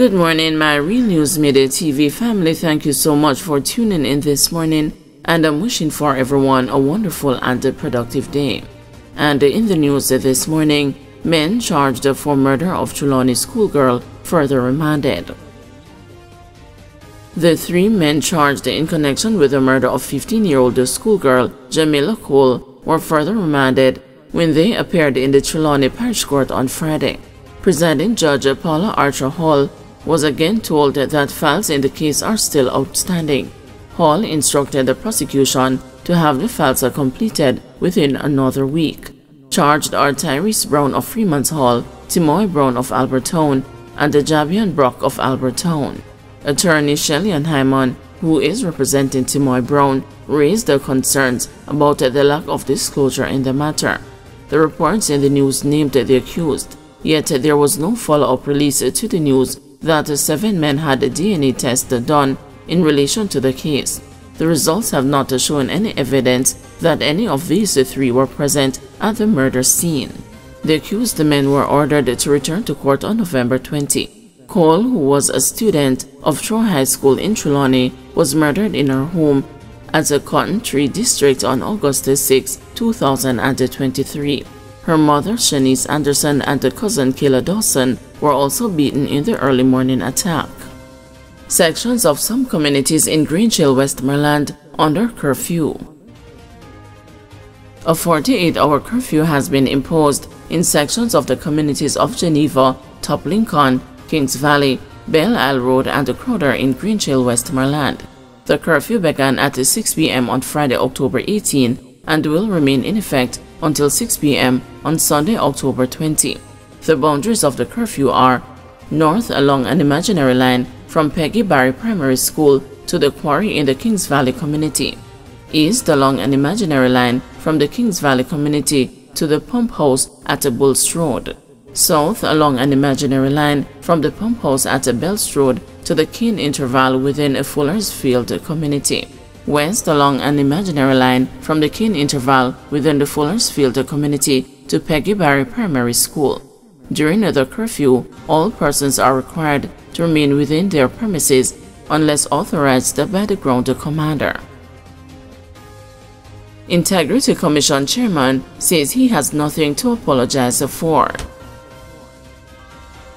Good morning, my Real News Media TV family. Thank you so much for tuning in this morning, and I'm wishing for everyone a wonderful and productive day. And in the news this morning, men charged for murder of Trelawney schoolgirl further remanded. The three men charged in connection with the murder of 15-year-old schoolgirl Jamila Cole were further remanded when they appeared in the Trelawney Parish Court on Friday. Presiding Judge Paula Archer Hall was again told that files in the case are still outstanding. Hall instructed the prosecution to have the files completed within another week. Charged are Tyrese Brown of Freeman's Hall, Timoy Brown of Albertown, and Javian Brock of Albertown. Attorney Shellyan Hyman, who is representing Timoy Brown, raised the concerns about the lack of disclosure in the matter. The reports in the news named the accused, yet there was no follow-up release to the news that 7 men had a DNA test done in relation to the case. The results have not shown any evidence that any of these 3 were present at the murder scene. The accused men were ordered to return to court on November 20. Cole, who was a student of Troy High School in Trelawney, was murdered in her home at the Cotton Tree District on August 6, 2023. Her mother, Shanice Anderson, and her cousin, Kayla Dawson, were also beaten in the early morning attack. Sections of some communities in Greenhill, Westmoreland, under curfew. A 48-hour curfew has been imposed in sections of the communities of Geneva, Top Lincoln, Kings Valley, Belle Isle Road, and Crowder in Greenhill, Westmoreland. The curfew began at 6 p.m. on Friday, October 18, and will remain in effect until 6 p.m. on Sunday, October 20. The boundaries of the curfew are north along an imaginary line from Peggy Barry Primary School to the quarry in the Kings Valley community, east along an imaginary line from the Kings Valley community to the pump house at Bulls Road, south along an imaginary line from the pump house at Bells Road to the Keene Interval within a Fuller's Field community, west along an imaginary line from the Keene Interval within the Fuller's Field community to Peggy Barry Primary School. During the curfew, all persons are required to remain within their premises unless authorized by the ground commander. Integrity Commission Chairman says he has nothing to apologize for.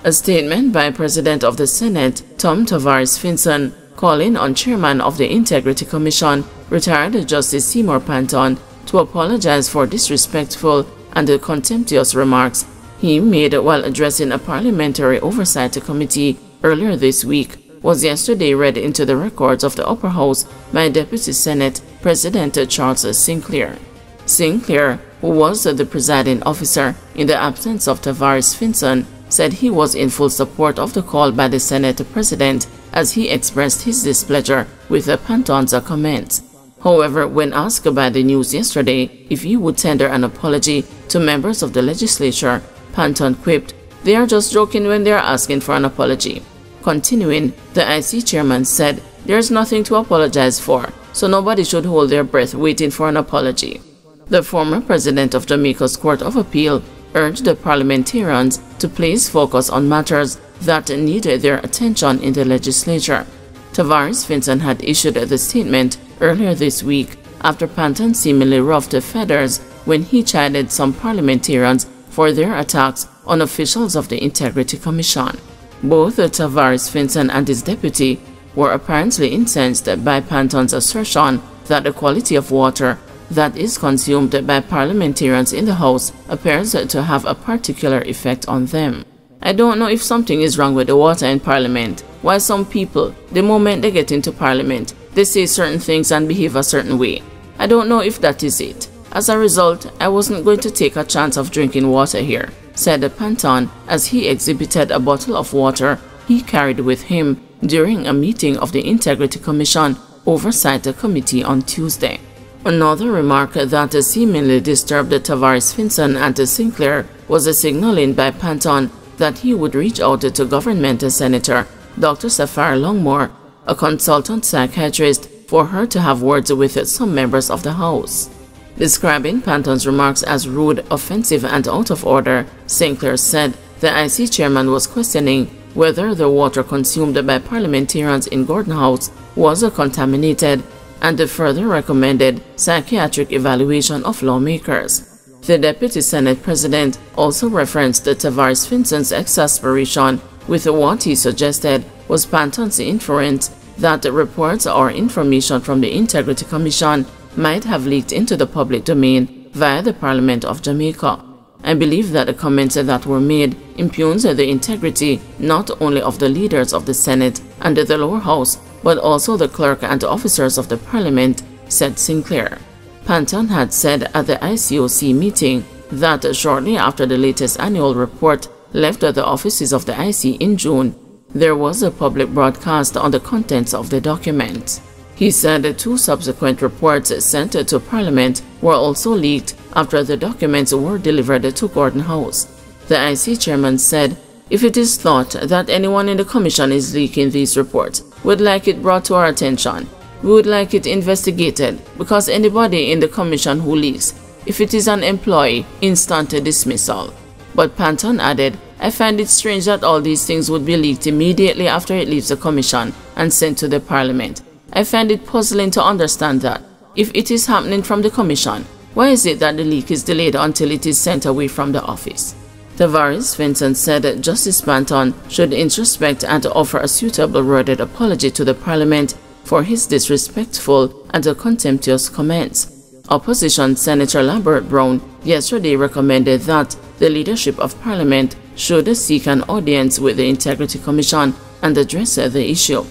A statement by President of the Senate, Tom Tavares Finson, calling on Chairman of the Integrity Commission, retired Justice Seymour Panton, to apologize for disrespectful and contemptuous remarks he made while addressing a parliamentary oversight committee earlier this week, was yesterday read into the records of the Upper House by Deputy Senate President Charles Sinclair. Sinclair, who was the presiding officer in the absence of Tavares Finson, said he was in full support of the call by the Senate President as he expressed his displeasure with Panton's comments. However, when asked by the news yesterday if he would tender an apology to members of the legislature, Panton quipped, "They are just joking when they are asking for an apology." Continuing, the IC chairman said, "There's nothing to apologize for, so nobody should hold their breath waiting for an apology." The former president of Jamaica's Court of Appeal urged the parliamentarians to place focus on matters that needed their attention in the legislature. Tavares Finson had issued the statement earlier this week after Panton seemingly ruffled feathers when he chided some parliamentarians for their attacks on officials of the Integrity Commission. Both Tavares Finson and his deputy were apparently incensed by Panton's assertion that the quality of water that is consumed by parliamentarians in the House appears to have a particular effect on them. "I don't know if something is wrong with the water in Parliament. Why some people, the moment they get into Parliament, they say certain things and behave a certain way. I don't know if that is it. As a result, I wasn't going to take a chance of drinking water here," said Panton as he exhibited a bottle of water he carried with him during a meeting of the Integrity Commission Oversight Committee on Tuesday. Another remark that seemingly disturbed Tavares Finson and Sinclair was a signaling by Panton that he would reach out to Government Senator Dr. Sapphire Longmore, a consultant psychiatrist, for her to have words with some members of the House. Describing Panton's remarks as rude, offensive, and out of order, Sinclair said the IC chairman was questioning whether the water consumed by parliamentarians in Gordon House was contaminated, and further recommended psychiatric evaluation of lawmakers. The Deputy Senate President also referenced Tavares Finson's exasperation with what he suggested was Panton's inference that reports or information from the Integrity Commission might have leaked into the public domain via the Parliament of Jamaica. I believe that the comments that were made impugns the integrity not only of the leaders of the Senate and the lower house, but also the clerk and officers of the Parliament, said Sinclair. Panton had said at the ICOC meeting that shortly after the latest annual report left the offices of the IC in June, there was a public broadcast on the contents of the document. He said 2 subsequent reports sent to Parliament were also leaked after the documents were delivered to Gordon House. The IC chairman said, "If it is thought that anyone in the Commission is leaking these reports, we'd like it brought to our attention. We would like it investigated, because anybody in the Commission who leaks, if it is an employee, instant dismissal." But Panton added, "I find it strange that all these things would be leaked immediately after it leaves the Commission and sent to the Parliament. I find it puzzling to understand that, if it is happening from the Commission, why is it that the leak is delayed until it is sent away from the office?" Tavares Finson said that Justice Panton should introspect and offer a suitable worded apology to the Parliament for his disrespectful and contemptuous comments. Opposition Senator Lambert Brown yesterday recommended that the leadership of Parliament should seek an audience with the Integrity Commission and address the issue.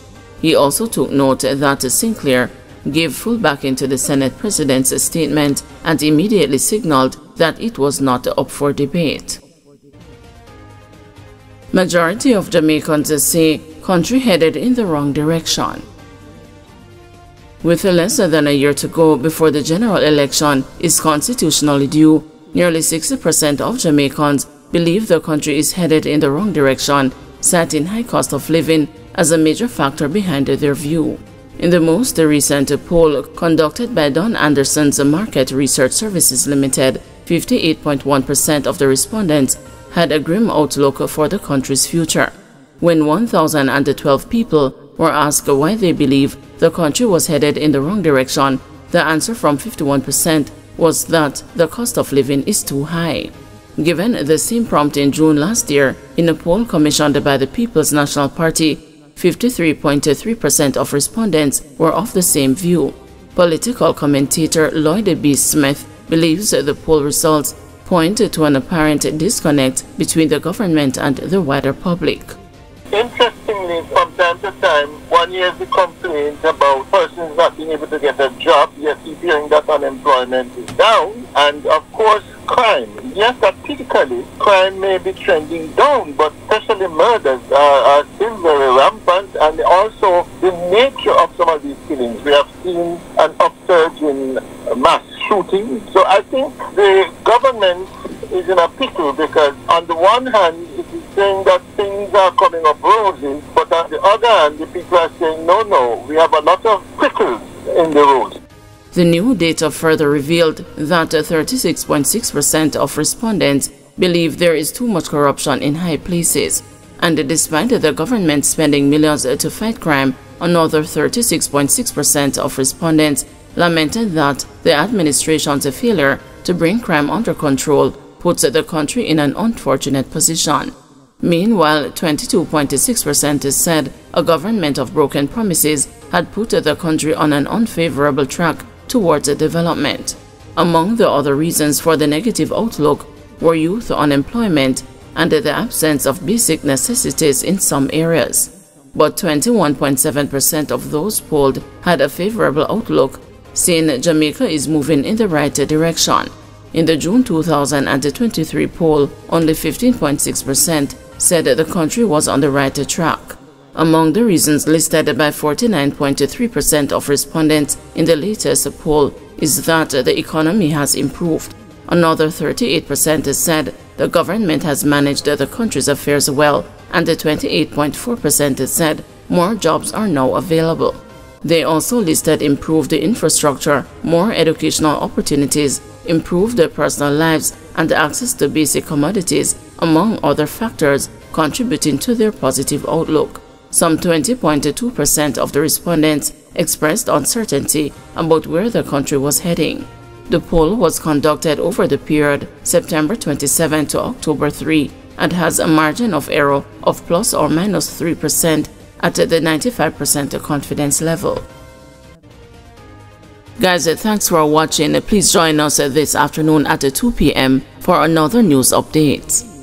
He also took note that Sinclair gave full backing to the Senate President's statement and immediately signaled that it was not up for debate. Majority of Jamaicans say country headed in the wrong direction. With less than a year to go before the general election is constitutionally due, nearly 60% of Jamaicans believe the country is headed in the wrong direction, citing high cost of living as a major factor behind their view. In the most recent poll conducted by Don Anderson's Market Research Services Limited, 58.1% of the respondents had a grim outlook for the country's future. When 1,012 people were asked why they believe the country was headed in the wrong direction, the answer from 51% was that the cost of living is too high. Given the same prompt in June last year, in a poll commissioned by the People's National Party, 53.3% of respondents were of the same view. Political commentator Lloyd B. Smith believes the poll results point to an apparent disconnect between the government and the wider public. Interestingly, from time to time, one hears the complaints about persons not being able to get a job, yet hearing that unemployment is down, and of course crime. Yes, statistically, crime may be trending down, but especially murders are still very rampant, and also the nature of some of these killings. We have seen an upsurge in mass shooting. So I think the government is in a pickle, because on the one hand, it is saying that things are coming up rosy, but on the other hand, the people are saying, no, we have a lot of prickles in the road. The new data further revealed that 36.6% of respondents believe there is too much corruption in high places, and despite the government spending millions to fight crime, another 36.6% of respondents lamented that the administration's failure to bring crime under control puts the country in an unfortunate position. Meanwhile, 22.6% said a government of broken promises had put the country on an unfavorable track towards development. Among the other reasons for the negative outlook were youth unemployment and the absence of basic necessities in some areas. But 21.7% of those polled had a favorable outlook, saying Jamaica is moving in the right direction. In the June 2023 poll, only 15.6% said the country was on the right track. Among the reasons listed by 49.3% of respondents in the latest poll is that the economy has improved. Another 38% said the government has managed the country's affairs well, and 28.4% said more jobs are now available. They also listed improved infrastructure, more educational opportunities, improved personal lives, and access to basic commodities, among other factors contributing to their positive outlook. Some 20.2% of the respondents expressed uncertainty about where the country was heading. The poll was conducted over the period September 27 to October 3 and has a margin of error of plus or minus 3% at the 95% confidence level. Guys, thanks for watching. Please join us this afternoon at 2 p.m. for another news update.